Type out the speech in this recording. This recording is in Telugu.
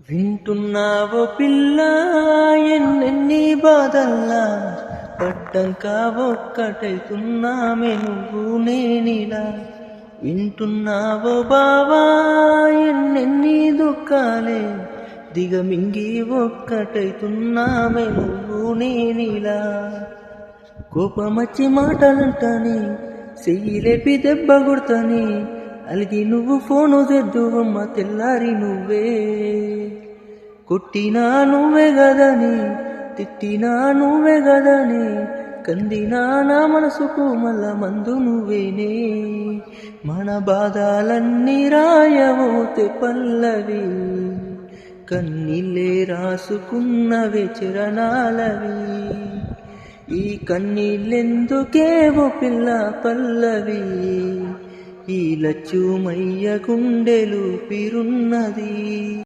వింటున్నావో పిల్ల ఎన్నెన్ని బాధల్లా పడ్డంక ఒక్కటైతున్నామే నువ్వు నేనిలా. వింటున్నావో బావా ఎన్నెన్ని దుఃఖాలే దిగమింగి ఒక్కటైతున్నామే నువ్వు నేనిలా. కోపమచ్చి మాటలంటని చెయ్యిలేపి దెబ్బ కొడతని అలిగి నువ్వు ఫోను తెద్దువమ్మ తెల్లారి నువ్వే. కొట్టినా నువ్వే గదని తిట్టినా నువ్వే గదని కందినా నా మనసుకు మళ్ళా మందు నువ్వేనే. మన బాధలన్నీ రాయవోతే పల్లవి కన్నీళ్ళే రాసుకున్నవే చరణాలవి. ఈ కన్నీళ్ళెందుకేవో పిల్ల పల్లవి ఈ లచ్చుమయ్య గుండెలు పిరున్నది.